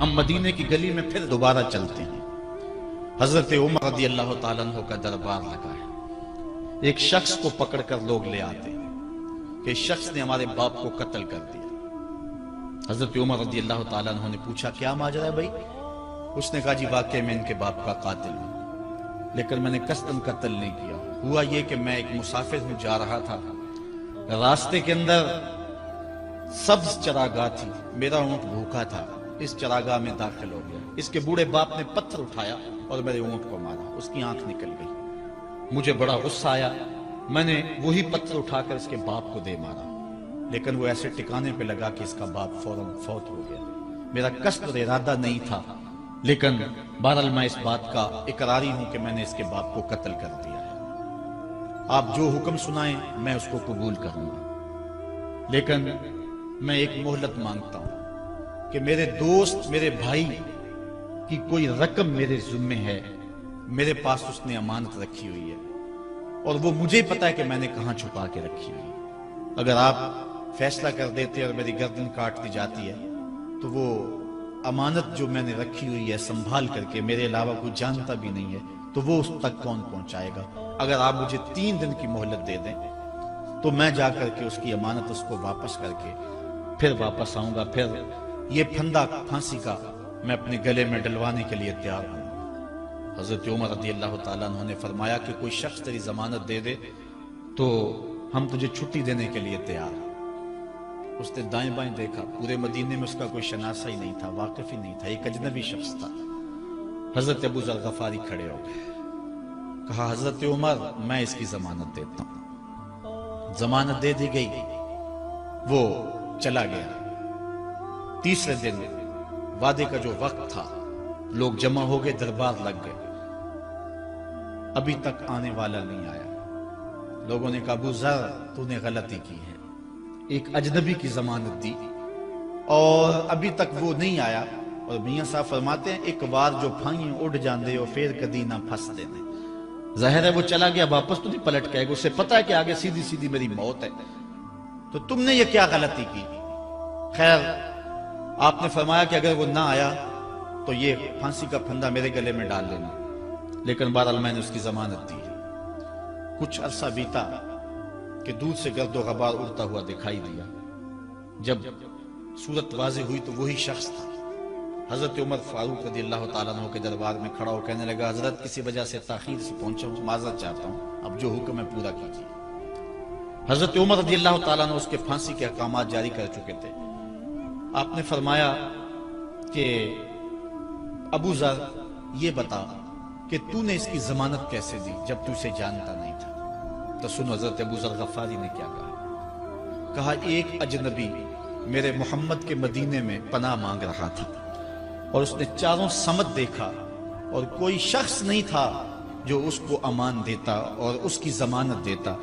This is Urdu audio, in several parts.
ہم مدینے کی گلی میں پھر دوبارہ چلتے ہیں. حضرت عمر رضی اللہ تعالیٰ عنہ کا دربار لگا ہے. ایک شخص کو پکڑ کر لوگ لے آتے ہیں کہ شخص نے ہمارے باپ کو قتل کر دیا. حضرت عمر رضی اللہ تعالیٰ عنہ نے پوچھا کیا ماجرا ہے بھائی؟ اس نے کہا جی واقعی میں ان کے باپ کا قاتل ہوں، لیکن میں نے قصداً قتل نہیں کیا. ہوا یہ کہ میں ایک مسافر ہوں، جا رہا تھا، راستے کے اندر سبز چراگاہ تھی، میرا اونٹ بھوکا تھا، اس چراگاہ میں داخل ہو گیا. اس کے بوڑھے باپ نے پتھر اٹھایا اور میرے اونٹ کو مارا. اس کی آنکھ نکل گئی. مجھے بڑا غصہ آیا، میں نے وہی پتھر اٹھا کر اس کے باپ کو دے مارا، لیکن وہ ایسے ٹکانے پہ لگا کہ اس کا باپ فوراً فوت ہو گیا. میرا قصد اور ارادہ نہیں تھا، لیکن بہرحال میں اس بات کا اقراری ہوں کہ میں نے اس کے باپ کو قتل کر دیا ہے. آپ جو حکم سنائیں میں اس کو قبول کروں گا، لیکن میں ایک مہلت مانگتا ہوں کہ میرے دوست، میرے بھائی کی کوئی رقم میرے ذمہ ہے، میرے پاس اس نے امانت رکھی ہوئی ہے اور وہ مجھے پتا ہے کہ میں نے کہاں چھپا کے رکھی ہوئی ہے. اگر آپ فیصلہ کر دیتے اور میری گردن کاٹ دی جاتی ہے تو وہ امانت جو میں نے رکھی ہوئی ہے سنبھال کر کے، میرے علاوہ کوئی جانتا بھی نہیں ہے، تو وہ اس تک کون پہنچائے گا؟ اگر آپ مجھے 3 دن کی مہلت دے دیں تو میں جا کر کے اس کی امانت اس کو واپس کر کے پھر واپس آؤں گا. پھر یہ پھندا پھانسی کا میں اپنے گلے میں ڈلوانے کے لیے تیار ہوں. حضرت عمر رضی اللہ تعالیٰ عنہ نے فرمایا کہ کوئی شخص تیری ضمانت دے دے تو ہم تجھے چھٹی دینے کے لیے تیار ہیں. اس نے دائیں بائیں دیکھا، پورے مدینے میں اس کا کوئی شناسہ ہی نہیں تھا، واقف ہی نہیں تھا، ایک اجنبی شخص تھا. حضرت ابو ذر غفاری کھڑے ہو گئے، کہا حضرت عمر میں اس کی ضمانت دیتا ہوں. ضمانت دے دی گئی، وہ چلا گیا. تیسرے دن وعدے کا جو وقت تھا، لوگ جمع ہو گئے، دربار لگ گئے. ابھی تک آنے والا نہیں آیا. لوگوں نے کہا ابو ذر تو نے غلطی کی ہے، ایک اجنبی کی ضمانت دی اور ابھی تک وہ نہیں آیا. اور میاں صاحب فرماتے ہیں ایک بار جو پھائیں اڑ جاندے ہو پھر کدی نہ پھنستے نے. ظاہر ہے وہ چلا گیا، واپس تو نہیں پلٹ کے آئے گا، اسے پتا ہے کہ آگے سیدھی سیدھی میری موت ہے. تو تم نے یہ کیا غلطی کی؟ خیر آپ نے فرمایا کہ اگر وہ نہ آیا تو یہ پھانسی کا پھندا میرے گلے میں ڈال لینا، لیکن بہرحال میں نے اس کی ضمانت دی. کچھ عرصہ بیتا کہ دور سے گرد و غبار اڑتا ہوا دکھائی دیا. جب صورت واضح ہوئی تو وہی شخص تھا. حضرت عمر فاروق رضی اللہ تعالیٰ عنہ کے دربار میں کھڑا ہو کہنے لگا حضرت کسی وجہ سے تاخیر سے پہنچا ہوں، معذرت چاہتا ہوں، اب جو حکم ہے پورا کیجیے. حضرت عمر رضی اللہ تعالیٰ عنہ اس کے پھانسی کے احکامات جاری کر چکے تھے. آپ نے فرمایا کہ ابو ذر یہ بتا کہ تو نے اس کی ضمانت کیسے دی جب تو اسے جانتا نہیں تھا؟ تو سنو حضرت ابو ذر غفاری نے کیا کہا. کہا ایک اجنبی میرے محمد کے مدینے میں پناہ مانگ رہا تھا اور اس نے چاروں سمت دیکھا اور کوئی شخص نہیں تھا جو اس کو امان دیتا اور اس کی ضمانت دیتا.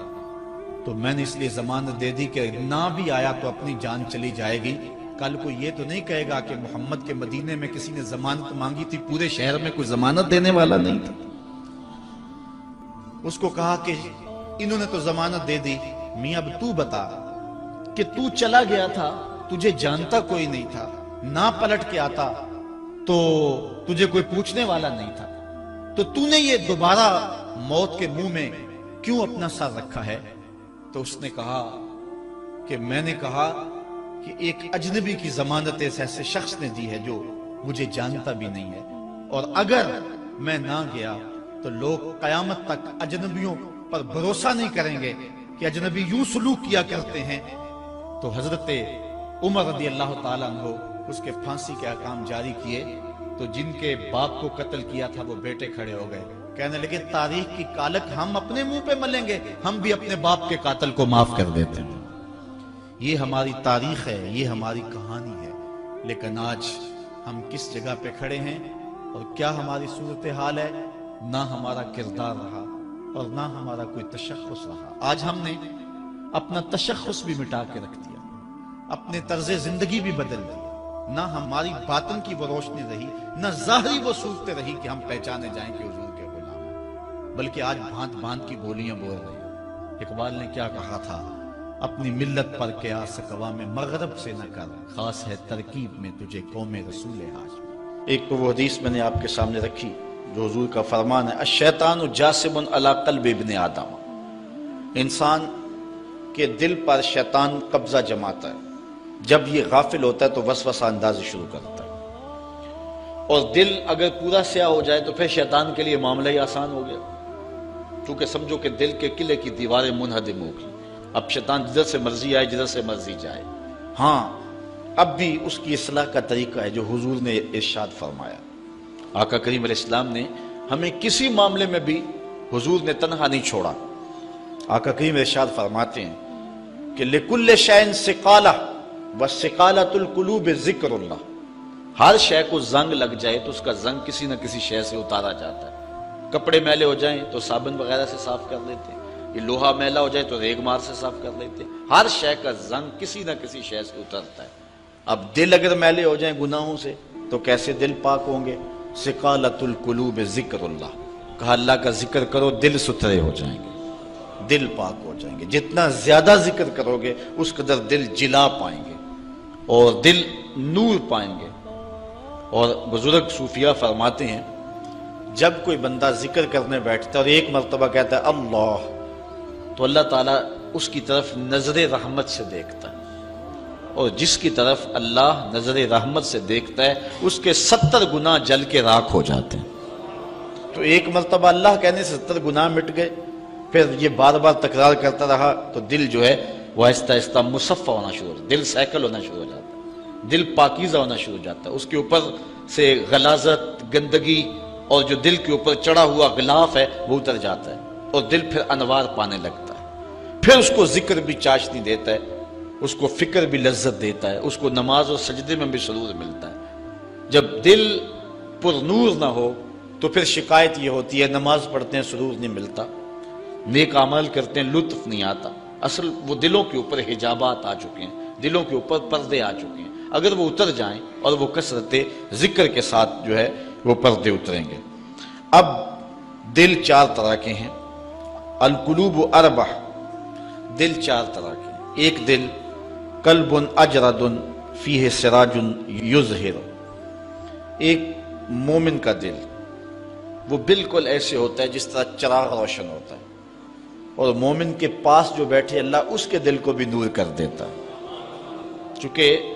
تو میں نے اس لیے ضمانت دے دی کہ نہ بھی آیا تو اپنی جان چلی جائے گی. کل کو یہ تو نہیں کہے گا کہ محمد کے مدینے میں کسی نے ضمانت مانگی تھی، پورے شہر میں کوئی ضمانت دینے والا نہیں تھا. اس کو کہا کہ انہوں نے تو ضمانت دے دی، میاں اب تو بتا کہ تو چلا گیا تھا، تجھے جانتا کوئی نہیں تھا، نہ پلٹ کے آتا تو تجھے کوئی پوچھنے والا نہیں تھا، تو تو نے یہ دوبارہ موت کے منہ میں کیوں اپنا سر رکھا ہے؟ تو اس نے کہا کہ میں نے کہا کہ ایک اجنبی کی ضمانت ایسے شخص نے دی ہے جو مجھے جانتا بھی نہیں ہے، اور اگر میں نہ گیا تو لوگ قیامت تک اجنبیوں پر بھروسہ نہیں کریں گے کہ اجنبی یوں سلوک کیا کرتے ہیں. تو حضرت عمر رضی اللہ تعالیٰ عنہ اس کے پھانسی کے احکام جاری کیے. تو جن کے باپ کو قتل کیا تھا وہ بیٹے کھڑے ہو گئے، کہنے لگے تاریخ کی کالک ہم اپنے منہ پہ ملیں گے، ہم بھی اپنے باپ کے قاتل کو معاف کر دیتے ہیں. یہ ہماری تاریخ ہے، یہ ہماری کہانی ہے. لیکن آج ہم کس جگہ پہ کھڑے ہیں اور کیا ہماری صورتحال ہے؟ نہ ہمارا کردار رہا اور نہ ہمارا کوئی تشخص رہا. آج ہم نے اپنا تشخص بھی مٹا کے رکھ دیا، اپنے طرز زندگی بھی بدل دی. نہ ہماری باطن کی وہ روشنی رہی، نہ ظاہری وہ صورت رہی کہ ہم پہچانے جائیں کہ حضور کے غلام ہیں. بلکہ آج بھانت بھانت کی بولیاں بول رہے ہیں۔ اقبال نے کیا کہا تھا؟ اپنی ملت پر قیاس اقوام مغرب سے نہ کر، خاص ہے ترکیب میں تجھے قوم رسول ہاشم۔ ایک تو وہ حدیث میں نے آپ کے سامنے رکھی جو حضور کا فرمان ہے، الشیطان جاسم علی قلب ابن آدم، انسان کے دل پر شیطان قبضہ جماتا ہے، جب یہ غافل ہوتا ہے تو وسوسہ اندازی شروع کرتا ہے، اور دل اگر پورا سیاہ ہو جائے تو پھر شیطان کے لیے معاملہ ہی آسان ہو گیا، کیونکہ سمجھو کہ دل کے قلعے کی دیواریں منہدم ہو گئی، اب شیطان جدھر سے مرضی آئے جدھر سے مرضی جائے۔ ہاں اب بھی اس کی اصلاح کا طریقہ ہے جو حضور نے ارشاد فرمایا۔ آقا کریم علیہ السلام نے ہمیں کسی معاملے میں بھی حضور نے تنہا نہیں چھوڑا۔ آقا کریم ارشاد فرماتے ہیں کہ لِكُلِّ شَيْءٍ سِقَالَةٌ وَسِقَالَةُ الْقُلُوبِ ذِكْرُ اللَّهِ، ہر شے کو زنگ لگ جائے تو اس کا زنگ کسی نہ کسی شے سے اتارا جاتا ہے۔ کپڑے میلے ہو جائیں تو صابن وغیرہ سے صاف کر لیتے ہیں، یہ لوہا میلا ہو جائے تو ریگ مار سے صاف کر لیتے ہیں، ہر شے کا زنگ کسی نہ کسی شے سے اترتا ہے۔ اب دل اگر میلے ہو جائیں گناہوں سے تو کیسے دل پاک ہوں گے؟ سقالۃ القلوب ذکر اللہ، کہا اللہ کا ذکر کرو دل ستھرے ہو جائیں گے، دل پاک ہو جائیں گے۔ جتنا زیادہ ذکر کرو گے اس قدر دل جلا پائیں گے اور دل نور پائیں گے۔ اور بزرگ صوفیہ فرماتے ہیں جب کوئی بندہ ذکر کرنے بیٹھتا ہے اور ایک مرتبہ کہتا ہے اللہ، تو اللہ تعالیٰ اس کی طرف نظر رحمت سے دیکھتا ہے، اور جس کی طرف اللہ نظر رحمت سے دیکھتا ہے اس کے 70 گناہ جل کے راکھ ہو جاتے ہیں۔ تو ایک مرتبہ اللہ کہنے سے 70 گناہ مٹ گئے، پھر یہ بار بار تکرار کرتا رہا تو دل جو ہے وہ آہستہ آہستہ مصفہ ہونا شروع ہو جاتا ہے، دل سیکل ہونا شروع ہو جاتا ہے، دل پاکیزہ ہونا شروع ہو جاتا ہے، اس کے اوپر سے غلاظت، گندگی اور جو دل کے اوپر چڑھا ہوا غلاف ہے وہ اتر جاتا ہے، اور دل پھر انوار پانے لگتا ہے، پھر اس کو ذکر بھی چاشنی دیتا ہے، اس کو فکر بھی لذت دیتا ہے، اس کو نماز اور سجدے میں بھی سرور ملتا ہے۔ جب دل پر نور نہ ہو تو پھر شکایت یہ ہوتی ہے نماز پڑھتے ہیں سرور نہیں ملتا، نیک عمل کرتے ہیں لطف نہیں آتا۔ اصل وہ دلوں کے اوپر حجابات آ چکے ہیں، دلوں کے اوپر پردے آ چکے ہیں، اگر وہ اتر جائیں اور وہ کثرت ذکر کے ساتھ جو ہے وہ پردے اتریں گے۔ اب دل 4 طرح کے ہیں، القلوب اربع، دل 4 طرح کے ہیں۔ ایک دل قلب اجرد فیہ سراج یظہر، ایک مومن کا دل وہ بالکل ایسے ہوتا ہے جس طرح چراغ روشن ہوتا ہے، اور مومن کے پاس جو بیٹھے اللہ اس کے دل کو بھی نور کر دیتا ہے، چونکہ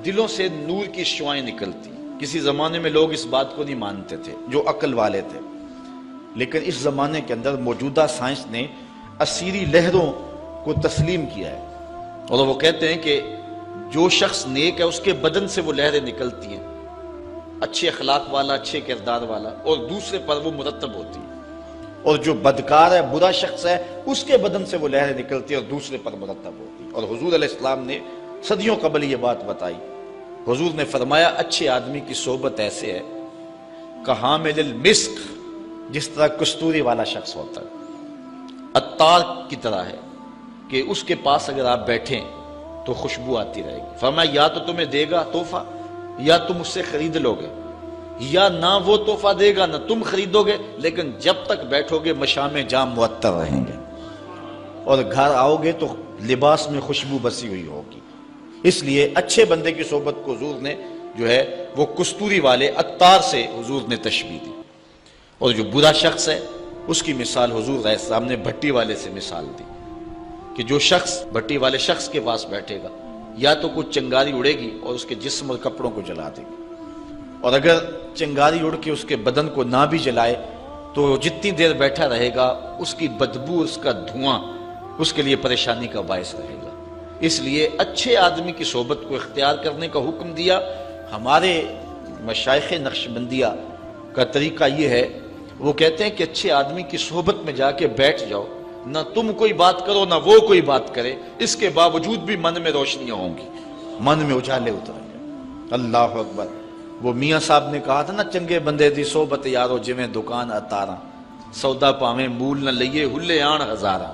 دلوں سے نور کی شعائیں نکلتی۔ کسی زمانے میں لوگ اس بات کو نہیں مانتے تھے جو عقل والے تھے، لیکن اس زمانے کے اندر موجودہ سائنس نے اسیری لہروں کو تسلیم کیا ہے، اور وہ کہتے ہیں کہ جو شخص نیک ہے اس کے بدن سے وہ لہریں نکلتی ہیں، اچھے اخلاق والا، اچھے کردار والا، اور دوسرے پر وہ مرتب ہوتی ہیں، اور جو بدکار ہے، برا شخص ہے، اس کے بدن سے وہ لہریں نکلتی ہیں اور دوسرے پر مرتب ہوتی ہیں۔ اور حضور علیہ السلام نے صدیوں قبل یہ بات بتائی۔ حضور نے فرمایا اچھے آدمی کی صحبت ایسے ہے کحامل المسک، جس طرح کستوری والا شخص ہوتا ہے، عطار کی طرح ہے کہ اس کے پاس اگر آپ بیٹھیں تو خوشبو آتی رہے گی۔ فرمایا یا تو تمہیں دے گا تحفہ، یا تم اس سے خرید لو گے، یا نہ وہ تحفہ دے گا نہ تم خریدو گے، لیکن جب تک بیٹھو گے مشام جام معطر رہیں گے، اور گھر آؤ گے تو لباس میں خوشبو بسی ہوئی ہوگی۔ اس لیے اچھے بندے کی صحبت کو حضور نے جو ہے وہ کستوری والے عطار سے حضور نے تشبیہ دی، اور جو برا شخص ہے اس کی مثال حضور علیہ السلام نے بھٹی والے سے مثال دی کہ جو شخص بھٹی والے شخص کے پاس بیٹھے گا یا تو کچھ چنگاری اڑے گی اور اس کے جسم اور کپڑوں کو جلا دے گی، اور اگر چنگاری اڑ کے اس کے بدن کو نہ بھی جلائے تو جتنی دیر بیٹھا رہے گا اس کی بدبو، اس کا دھواں اس کے لیے پریشانی کا باعث رہے گا۔ اس لیے اچھے آدمی کی صحبت کو اختیار کرنے کا حکم دیا۔ ہمارے مشائخ نقشبندیہ کا طریقہ یہ ہے، وہ کہتے ہیں کہ اچھے آدمی کی صحبت میں جا کے بیٹھ جاؤ، نہ تم کوئی بات کرو نہ وہ کوئی بات کرے، اس کے باوجود بھی من میں روشنیاں ہوں گی، من میں اجالے اتریں گے۔ اللہ اکبر۔ وہ میاں صاحب نے کہا تھا نا، چنگے بندے دی صحبت یارو جویں دکان اتاراں، سودا پاویں مول نہ لئیے ہلے آن ہزاراں،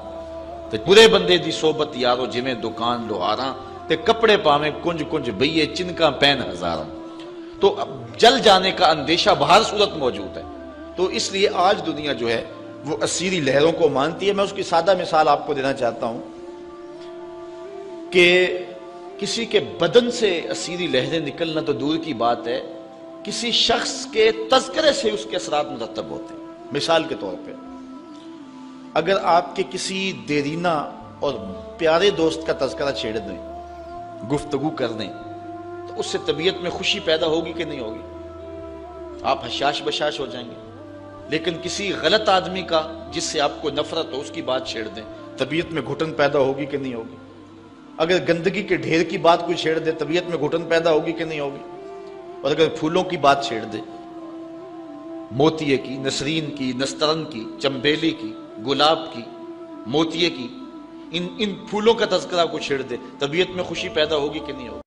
تے برے بندے دی صحبت یارو جویں دکان لوہاراں، تے کپڑے پاویں کنج کنج بئیے چنکاں پین ہزاراں۔ تو اب جل جانے کا اندیشہ بہر صورت موجود ہے۔ تو اس لیے آج دنیا جو ہے وہ اسیری لہروں کو مانتی ہے. میں اس کی سادہ مثال آپ کو دینا چاہتا ہوں کہ کسی کے بدن سے اسیری لہریں نکلنا تو دور کی بات ہے، کسی شخص کے تذکرے سے اس کے اثرات مرتب ہوتے ہیں. مثال کے طور پہ اگر آپ کے کسی دیرینہ اور پیارے دوست کا تذکرہ چھیڑ دیں، گفتگو کر دیں، تو اس سے طبیعت میں خوشی پیدا ہوگی کہ نہیں ہوگی؟ آپ حشاش بشاش ہو جائیں گے. لیکن کسی غلط آدمی کا جس سے آپ کو نفرت ہو، اس کی بات چھیڑ دیں، طبیعت میں گھٹن پیدا ہوگی کہ نہیں ہوگی؟ اگر گندگی کے ڈھیر کی بات کوئی چھیڑ دے، طبیعت میں گھٹن پیدا ہوگی کہ نہیں ہوگی؟ اور اگر پھولوں کی بات چھیڑ دے، موتیے کی، نسرین کی، نسترن کی، چمبیلی کی، گلاب کی، موتیے کی، ان پھولوں کا تذکرہ کو چھیڑ دے، طبیعت میں خوشی پیدا ہوگی کہ نہیں ہوگی؟